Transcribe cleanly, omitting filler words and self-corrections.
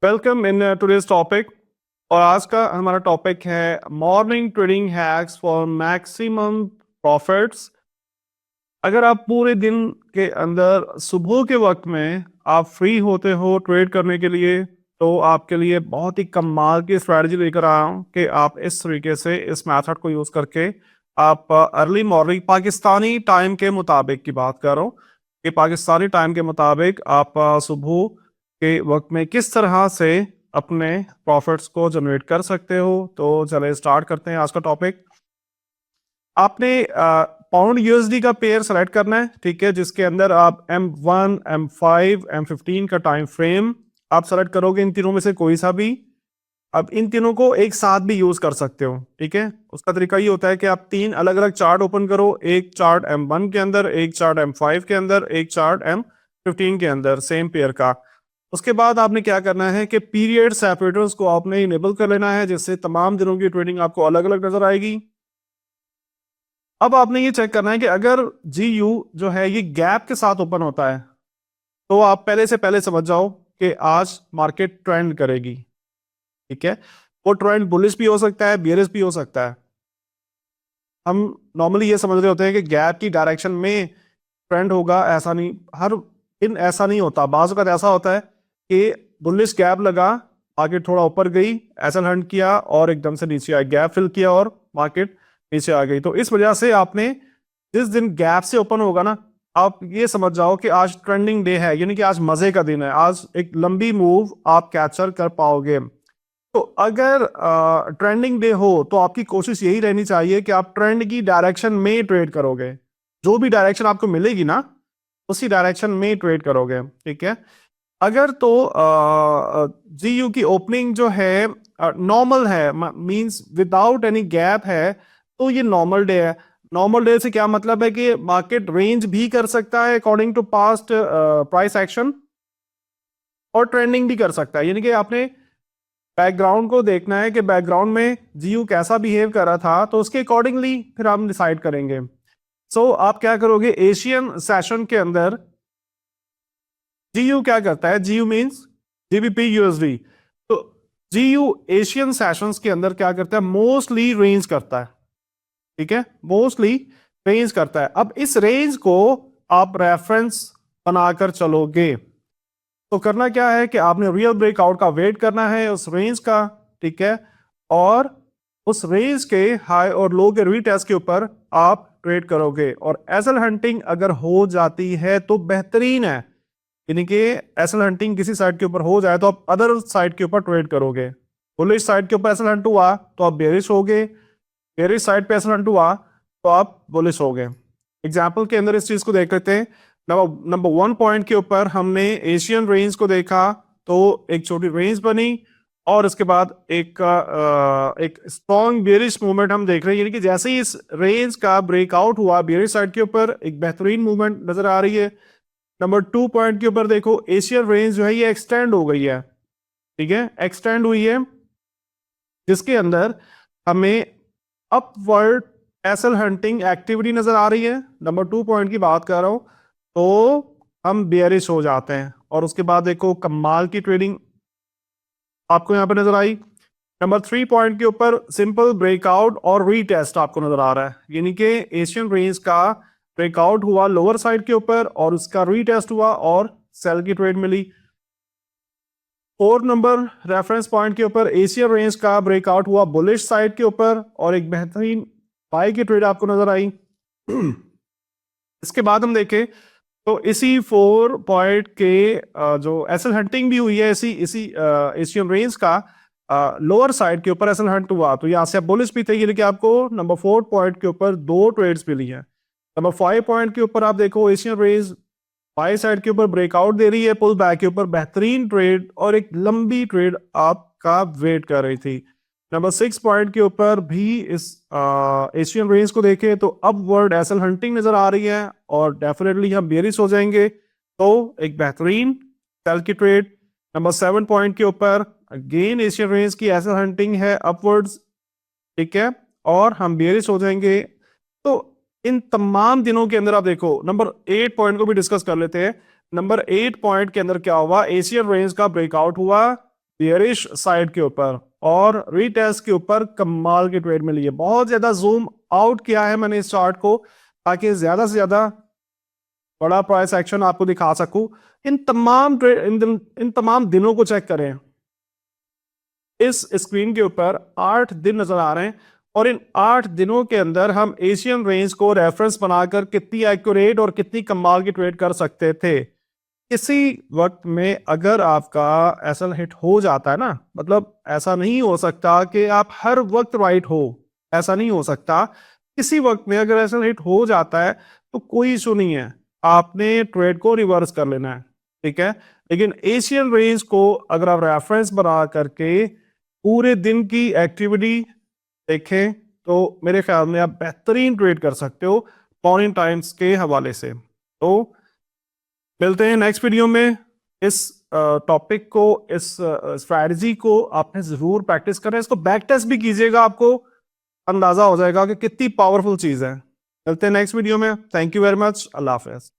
Welcome in today's topic. और आज का हमारा टॉपिक है morning trading hacks for maximum profits. अगर आप पूरे दिन के अंदर सुबह के वक्त में आप फ्री होते हो ट्रेड करने के लिए, तो आपके लिए बहुत ही कमाल की स्ट्रेटजी लेकर आया हूँ कि आप इस तरीके से इस मेथड को यूज करके आप अर्ली मॉर्निंग पाकिस्तानी टाइम के मुताबिक की बात कर रहा हूँ कि पाकिस्तानी टाइम के मुताबिक आप सुबह के वक्त में किस तरह से अपने प्रॉफिट्स को जनरेट कर सकते हो। तो चले स्टार्ट करते हैं आज का टॉपिक। आपने पाउंड यूएसडी का पेयर सेलेक्ट करना है, ठीक है, जिसके अंदर आप M1, M5, M15 का टाइम फ्रेम आप सेलेक्ट करोगे, इन तीनों में से कोई सा भी। अब इन तीनों को एक साथ भी यूज कर सकते हो, ठीक है। उसका तरीका ये होता है कि आप तीन अलग अलग चार्ट ओपन करो, एक चार्ट M1 के अंदर, एक चार्ट M5 के अंदर, एक चार्ट M15 के अंदर, सेम पेयर का। उसके बाद आपने क्या करना है कि पीरियड सेपरेटर्स को आपने इनेबल कर लेना है, जिससे तमाम दिनों की ट्रेडिंग आपको अलग अलग नजर आएगी। अब आपने ये चेक करना है कि अगर जी यू जो है ये गैप के साथ ओपन होता है, तो आप पहले से पहले समझ जाओ कि आज मार्केट ट्रेंड करेगी, ठीक है। वो ट्रेंड बुलिश भी हो सकता है, बियरिश भी हो सकता है। हम नॉर्मली ये समझ रहे होते हैं कि गैप की डायरेक्शन में ट्रेंड होगा, ऐसा नहीं, हर दिन ऐसा नहीं होता। बाज़ वक़्त ऐसा होता है कि बुलिश गैप लगा, मार्केट थोड़ा ऊपर गई, एसएल हंट किया और एकदम से नीचे आई, गैप फिल किया और मार्केट नीचे आ गई। तो इस वजह से आपने जिस दिन गैप से ओपन होगा ना, आप ये समझ जाओ कि आज ट्रेंडिंग डे है, यानी कि आज मजे का दिन है, आज एक लंबी मूव आप कैप्चर कर पाओगे। तो अगर ट्रेंडिंग डे हो तो आपकी कोशिश यही रहनी चाहिए कि आप ट्रेंड की डायरेक्शन में ट्रेड करोगे। जो भी डायरेक्शन आपको मिलेगी ना, उसी डायरेक्शन में ट्रेड करोगे, ठीक है। अगर तो जी यू की ओपनिंग जो है नॉर्मल है, मींस विदाउट एनी गैप है, तो ये नॉर्मल डे है। नॉर्मल डे से क्या मतलब है कि मार्केट रेंज भी कर सकता है according to past price action, और ट्रेंडिंग भी कर सकता है। यानी कि आपने बैकग्राउंड को देखना है कि बैकग्राउंड में जीयू कैसा बिहेव कर रहा था, तो उसके अकॉर्डिंगली फिर हम डिसाइड करेंगे। सो आप क्या करोगे, एशियन सेशन के अंदर जीयू क्या करता है, जीयू मींस जीबीपी यूएसडी। तो जीयू एशियन सेशंस के अंदर क्या करता है, मोस्टली रेंज करता है, ठीक है, मोस्टली रेंज करता है। अब इस रेंज को आप रेफरेंस बनाकर चलोगे, तो करना क्या है कि आपने रियल ब्रेकआउट का वेट करना है उस रेंज का, ठीक है, और उस रेंज के हाई और लो के रीटेस्ट के ऊपर आप ट्रेड करोगे। और एसएल हंटिंग अगर हो जाती है तो बेहतरीन है, यानी कि एसएल हंटिंग किसी साइड के ऊपर हो जाए तो आप अदर साइड के ऊपर ट्रेड करोगे। बुलिश साइड के ऊपर एसएल हंट हुआ तो आप बेरिश होगे, बेरिश साइड पे एसएल हंट हुआ तो आप बुलिश होगे। एग्जाम्पल के अंदर इस चीज को देख लेते हैं। नंबर 1 पॉइंट के ऊपर हमने एशियन रेंज को देखा, तो एक छोटी रेंज बनी और उसके बाद एक स्ट्रॉन्ग बेरिश मूवमेंट हम देख रहे हैं, यानी कि जैसे ही इस रेंज का ब्रेकआउट हुआ बेरिश साइड के ऊपर एक बेहतरीन मूवमेंट नजर आ रही है। नंबर 2 पॉइंट के ऊपर देखो, एशियन रेंज जो है ये एक्सटेंड हो गई है, ठीक है, एक्सटेंड हुई है, जिसके अंदर हमें अपवर्ड एसएल हंटिंग एक्टिविटी नजर आ रही है। नंबर 2 पॉइंट की बात कर रहा हूं, तो हम बेयरिश हो जाते हैं और उसके बाद देखो कमाल की ट्रेडिंग आपको यहां पे नजर आई। नंबर 3 पॉइंट के ऊपर सिंपल ब्रेकआउट और रीटेस्ट आपको नजर आ रहा है, यानी कि एशियन रेंज का ब्रेकआउट हुआ लोअर साइड के ऊपर और उसका रीटेस्ट हुआ और सेल की ट्रेड मिली। 4 नंबर रेफरेंस पॉइंट के ऊपर एशियन रेंज का ब्रेकआउट हुआ बुलिश साइड के ऊपर और एक बेहतरीन बाय की ट्रेड आपको नजर आई। इसके बाद हम देखें तो इसी 4 पॉइंट के जो एसएल हंटिंग भी हुई है, इसी इसी एशियन रेंज का लोअर साइड के ऊपर एसएल हंट हुआ, तो यहां से आप बुलिश भी थे, यानी कि आपको नंबर 4 पॉइंट के ऊपर 2 ट्रेड्स मिली हैं। नंबर 5 पॉइंट के ऊपर आप देखो एशियन रेंज बाई साइड के ऊपर ब्रेकआउट दे रही है, पुल बैक के ऊपर बेहतरीन ट्रेड और एक लंबी ट्रेड आपका वेट कर रही थी। नंबर 6 पॉइंट के ऊपर भी इस एशियन रेंज को देखें तो अपवर्ड एसएल हंटिंग नजर आ रही है और डेफिनेटली हम बेरिश हो जाएंगे, तो एक बेहतरीन सेल की ट्रेड। नंबर 7 पॉइंट के ऊपर अगेन एशियन रेंज की एसएल हंटिंग है अपवर्ड्स, ठीक है, और हम बेरिश हो जाएंगे। तो इन तमाम दिनों के अंदर आप देखो नंबर 8 पॉइंट को भी डिस्कस कर लेते हैं। नंबर 8 पॉइंट के अंदर क्या हुआ, एशियन रेंज का ब्रेकआउट हुआ, बियरिश साइड के ऊपर और रीटेस्ट के ऊपर कमाल की ट्रेड मिली है। बहुत ज्यादा जूम आउट किया है मैंने इस चार्ट को ताकि ज्यादा से ज्यादा बड़ा प्राइस एक्शन आपको दिखा सकूं। इन तमाम इन तमाम दिनों को चेक करें। इस स्क्रीन के ऊपर 8 दिन नजर आ रहे हैं और इन 8 दिनों के अंदर हम एशियन रेंज को रेफरेंस बनाकर कितनी एक्यूरेट और कितनी कमाल की ट्रेड कर सकते थे। किसी वक्त में अगर आपका एसएल हिट हो जाता है ना, मतलब ऐसा नहीं हो सकता कि आप हर वक्त राइट हो, ऐसा नहीं हो सकता। किसी वक्त में अगर एसएल हिट हो जाता है तो कोई इशू नहीं है, आपने ट्रेड को रिवर्स कर लेना है, ठीक है। लेकिन एशियन रेंज को अगर आप रेफरेंस बना करके पूरे दिन की एक्टिविटी देखें तो मेरे ख्याल में आप बेहतरीन ट्रेड कर सकते हो मॉर्निंग टाइम्स के हवाले से। तो मिलते हैं नेक्स्ट वीडियो में। इस टॉपिक को, इस स्ट्रैटेजी को आपने जरूर प्रैक्टिस करें, इसको बैक टेस्ट भी कीजिएगा, आपको अंदाजा हो जाएगा कि कितनी पावरफुल चीज है। मिलते हैं नेक्स्ट वीडियो में। Thank you very much. Allah Hafiz.